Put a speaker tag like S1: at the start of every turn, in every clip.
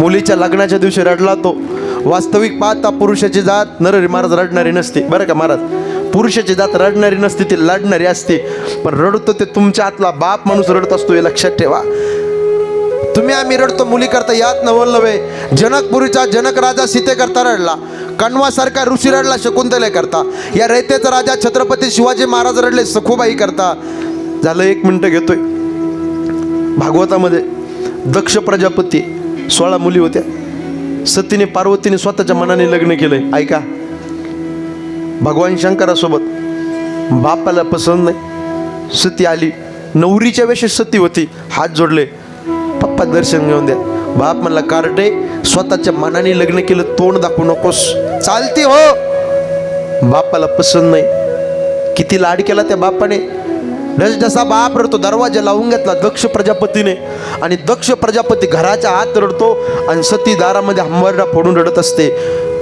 S1: मुलीच्या लग्नाच्या दिवशी रडला तो. वास्तविक पाहता पुरुषाची जात नर महाराज रडणारी नसते बरं का महाराज. पुरुषाची जात रडणारी नसते, ती लढणारी असते. पण रडतो ते तुमच्या आतला बाप माणूस रडत असतो, हे लक्षात ठेवा. तुम्ही आम्ही रडतो मुली करता यात नवल्लवे. जनकपुरीचा जनक राजा सीते करता रडला, कण्वासारखा ऋषी रडला शकुंतले करता, या रयतेचा राजा छत्रपती शिवाजी महाराज रडले सखुबाई करता. झालं 1 मिनिट घेतोय. भागवतामध्ये दक्ष प्रजापती 16 मुली होत्या. सतीने पार्वतीने स्वतःच्या मनाने लग्न केलंय. ऐका, भगवान शंकरासोबत बापाला पसंत नाही. सती आली, नवरीच्या वेळेस सती होती. हात जोडले, पप्पा दर्शन घेऊन द्या. बाप म्हणला कार्टे, स्वतःच्या मनाने लग्न केलं, तोंड दाखवू नकोस. चालते हो. बापाला पसंत नाही. किती लाड केला त्या बापाने. जसा बाप रडतो, दरवाजा लावून घेतला दक्ष प्रजापतीने, आणि दक्ष प्रजापती घराच्या आत रडतो आणि सती दारामध्ये हंबरडा फोडून रडत असते.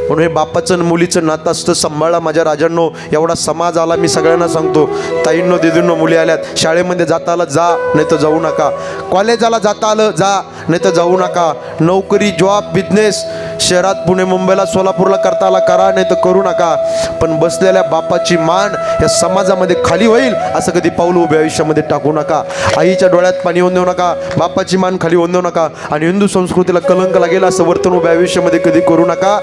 S1: म्हणून हे बापाचं आणि मुलीचं नातं असतं. सांभाळा माझ्या राजांनो. एवढा समाज आला, मी सगळ्यांना सांगतो. ताईंनो दिदींनो, मुली आल्यात, शाळेमध्ये जाता आलं जा, नाही तर जाऊ नका. कॉलेजाला जाता आलं जा, नाही तर जाऊ नका. नोकरी जॉब बिझनेस शहरात पुणे मुंबईला सोलापूरला करता आला करा, नाही तर करू नका. पण बसलेल्या बापाची मान या समाजामध्ये खाली होईल असं कधी पाऊल उभ्या आयुष्यामध्ये टाकू नका. आईच्या डोळ्यात पाणी होऊन देऊ नका, बापाची मान खाली होऊन देऊ नका, आणि हिंदू संस्कृतीला कलंक लागेल असं वर्तन उभ्या आयुष्यामध्ये कधी करू नका.